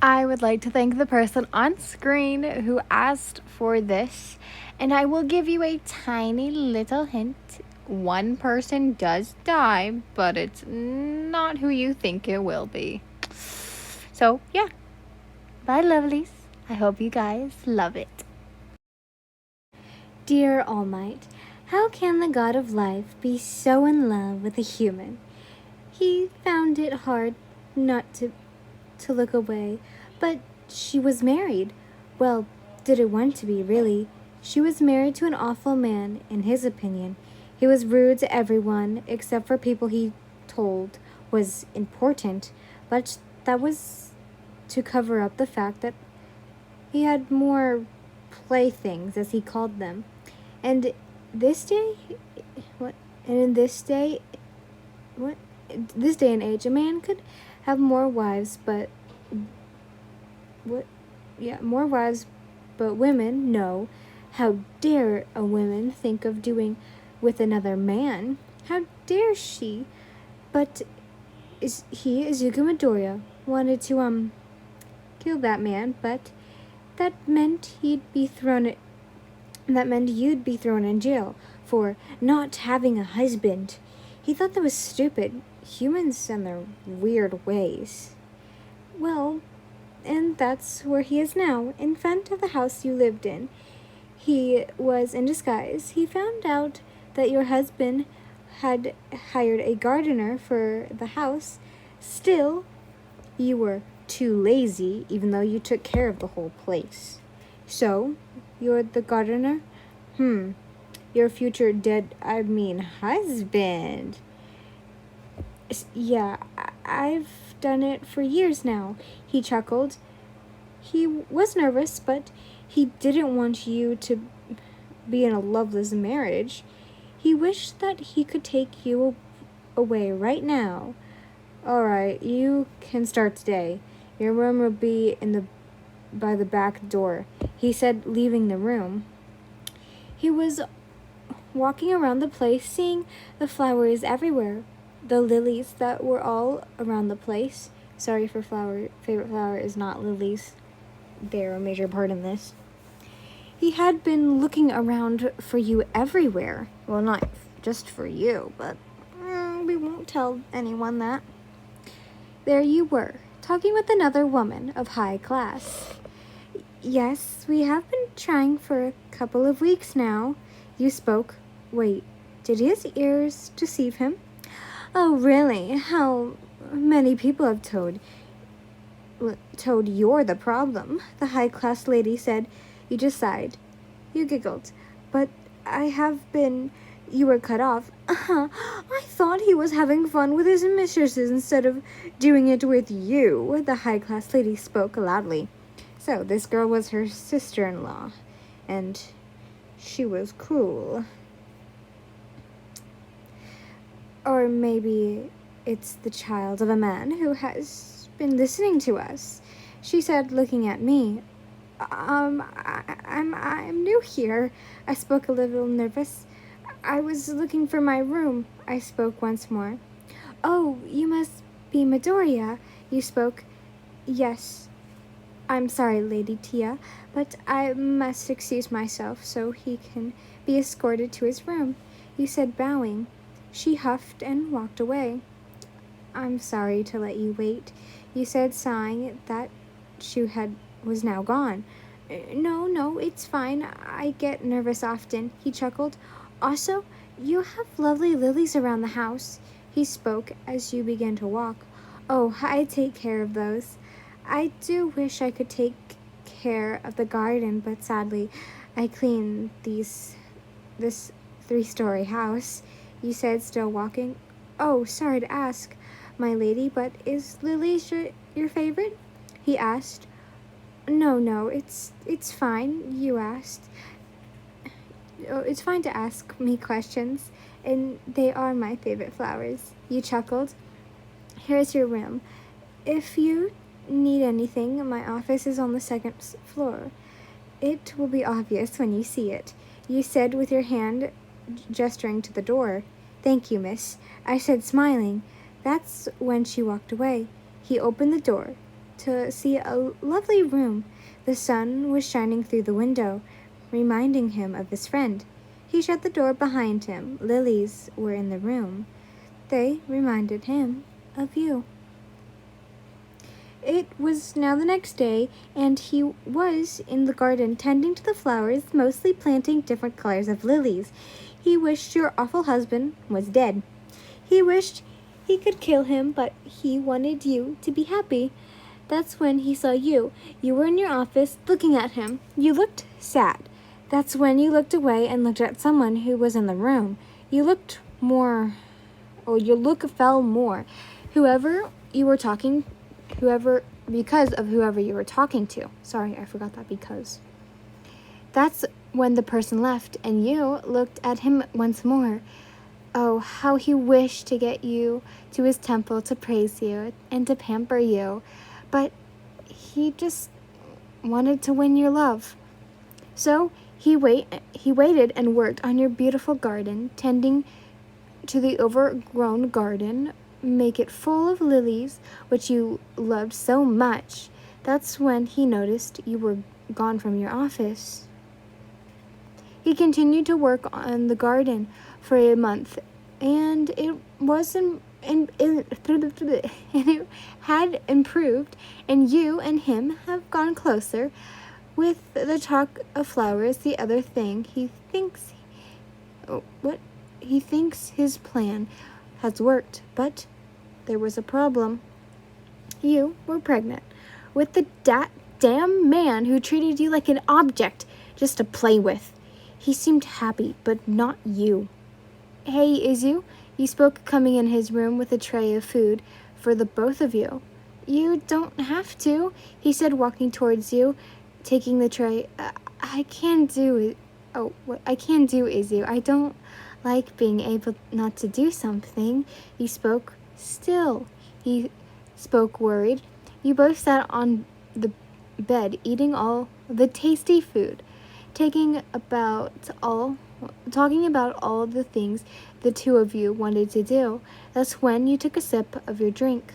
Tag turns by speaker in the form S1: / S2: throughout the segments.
S1: I would like to thank the person on screen who asked for this, and I will give you a tiny little hint. One person does die, but it's not who you think it will be. So, yeah. Bye, lovelies. I hope you guys love it.
S2: Dear All Might, how can the God of Life be so in love with a human? He found it hard not to look away, but she was married. Well, didn't want to be, really. She was married to an awful man, in his opinion. He was rude to everyone, except for people he told was important, but that was to cover up the fact that he had more playthings, as he called them. And this day, what? And in this day, what? This day and age, a man could have more wives, but what? Yeah, more wives, but women, no. How dare a woman think of doing with another man? How dare she? But Izuku Midoriya, wanted to kill that man, but that meant that meant you'd be thrown in jail for not having a husband. He thought that was stupid. Humans and their weird ways. Well, and that's where he is now, in front of the house you lived in. He was in disguise. He found out that your husband had hired a gardener for the house. Still, you were too lazy, even though you took care of the whole place. So, you're the gardener? Your future husband. Yeah, I've done it for years now, he chuckled. He was nervous, but he didn't want you to be in a loveless marriage. He wished that he could take you away right now. All right, you can start today. Your room will be by the back door, he said, leaving the room. He was walking around the place, seeing the flowers everywhere, the lilies that were all around the place. Sorry for favorite flower is not lilies. They're a major part in this. He had been looking around for you everywhere. Well, not just for you, but we won't tell anyone that. There you were, talking with another woman of high class. Yes, we have been trying for a couple of weeks now. You spoke. Wait, did his ears deceive him? Oh, really? How many people have told you're the problem? The high-class lady said. You just sighed. You giggled. But you were cut off. I thought he was having fun with his mistresses instead of doing it with you. The high-class lady spoke loudly. So this girl was her sister-in-law, and she was cruel. Or maybe it's the child of a man who has been listening to us, she said, looking at me. I'm new here, I spoke a little nervous. I was looking for my room, I spoke once more. Oh, you must be Midoriya, you spoke. Yes. I'm sorry, Lady Tia, but I must excuse myself so he can be escorted to his room, you said, bowing. She huffed and walked away. I'm sorry to let you wait, you said, sighing that she was now gone. No, it's fine. I get nervous often, he chuckled. Also, you have lovely lilies around the house, he spoke as you began to walk. Oh, I take care of those. I do wish I could take care of the garden, but sadly, I clean this 3-story house, you said, still walking. Oh, sorry to ask, my lady, but is lilies your favorite? He asked. No, it's fine, you asked. Oh, it's fine to ask me questions, and they are my favorite flowers, you chuckled. Here's your room. If you need anything, my office is on the 2nd floor. It will be obvious when you see it, you said with your hand gesturing to the door. Thank you, miss, I said, smiling. That's when she walked away. He opened the door, to see a lovely room. The sun was shining through the window, reminding him of his friend. He shut the door behind him. Lilies were in the room. They reminded him of you. It was now the next day, and he was in the garden tending to the flowers, mostly planting different colors of lilies. He wished your awful husband was dead. He wished he could kill him, but he wanted you to be happy. That's when he saw you. You were in your office looking at him. You looked sad. That's when you looked away and looked at someone who was in the room. You looked more, your look fell more. Because of whoever you were talking to. Sorry, I forgot that because. That's when the person left and you looked at him once more. Oh, how he wished to get you to his temple to praise you and to pamper you. But he just wanted to win your love. So he waited and worked on your beautiful garden, tending to the overgrown garden, make it full of lilies, which you loved so much. That's when he noticed you were gone from your office. He continued to work on the garden for a month, and it wasn't and it had improved, and you and him have gone closer. With the talk of flowers, the other thing he thinks his plan has worked, but there was a problem. You were pregnant with the damn man who treated you like an object just to play with. He seemed happy, but not you. Hey, Izu, you spoke coming in his room with a tray of food for the both of you. You don't have to, he said, walking towards you, taking the tray. I can do it. Oh, what I can do, Izu. I don't like being able not to do something. He spoke still. He spoke worried. You both sat on the bed eating all the tasty food, talking about all the things the two of you wanted to do. That's when you took a sip of your drink.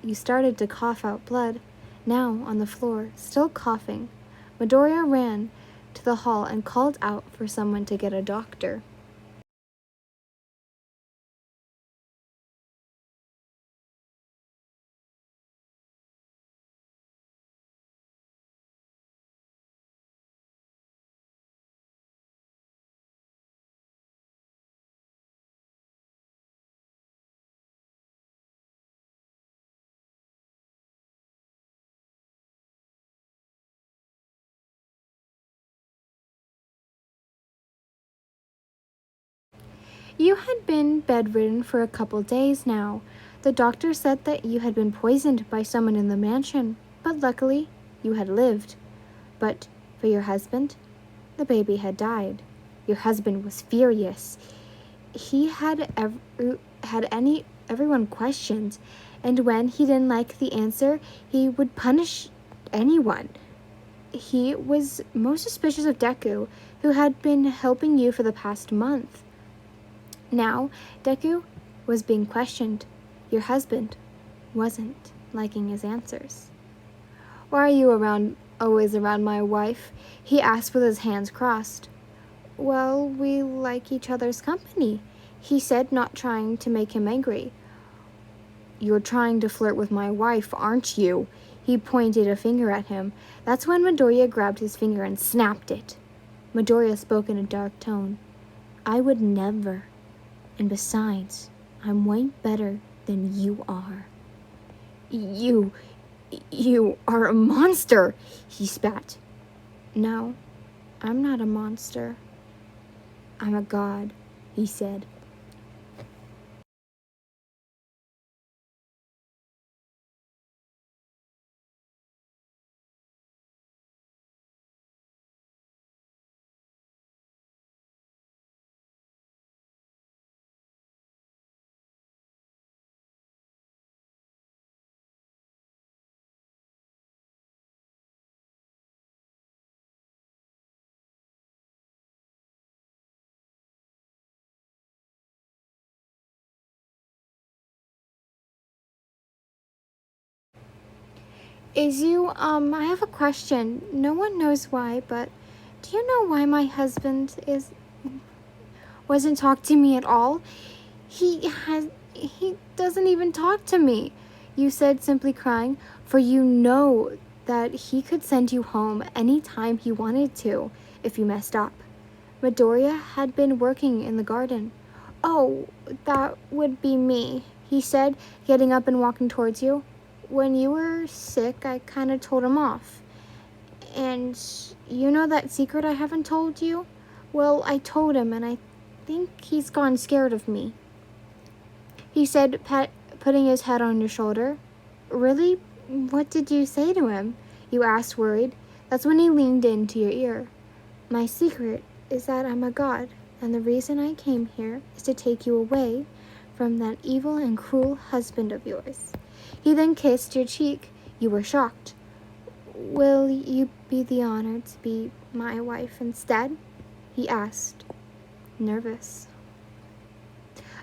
S2: You started to cough out blood. Now on the floor, still coughing, Midoriya ran to the hall and called out for someone to get a doctor. You had been bedridden for a couple days now. The doctor said that you had been poisoned by someone in the mansion, but luckily you had lived. But for your husband, the baby had died. Your husband was furious. He everyone questioned, and when he didn't like the answer, he would punish anyone. He was most suspicious of Deku, who had been helping you for the past month. Now, Deku was being questioned. Your husband wasn't liking his answers. Why are you always around my wife? He asked with his hands crossed. Well, we like each other's company, he said, not trying to make him angry. You're trying to flirt with my wife, aren't you? He pointed a finger at him. That's when Midoriya grabbed his finger and snapped it. Midoriya spoke in a dark tone. I would never. And besides, I'm way better than you are. You are a monster, he spat. No, I'm not a monster. I'm a god, he said. I have a question. No one knows why, but do you know why my husband wasn't talk to me at all? He doesn't even talk to me. You said, simply crying, for you know that he could send you home any time he wanted to if you messed up. Midoriya had been working in the garden. Oh, that would be me, he said, getting up and walking towards you. When you were sick, I kind of told him off. And you know that secret I haven't told you? Well, I told him, and I think he's gone scared of me, he said, putting his head on your shoulder. Really? What did you say to him? You asked, worried. That's when he leaned into your ear. My secret is that I'm a god, and the reason I came here is to take you away from that evil and cruel husband of yours. He then kissed your cheek. You were shocked. Will you be the honor to be my wife instead? He asked, nervous.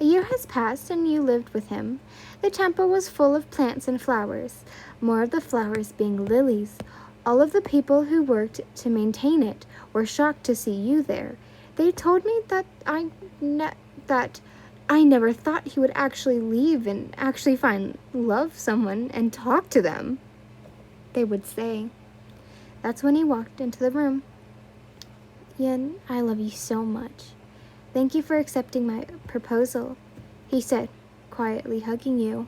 S2: A year has passed and you lived with him. The temple was full of plants and flowers, more of the flowers being lilies. All of the people who worked to maintain it were shocked to see you there. They told me that I never thought he would actually leave and actually love someone and talk to them, they would say. That's when he walked into the room. Yin, I love you so much. Thank you for accepting my proposal, he said, quietly hugging you.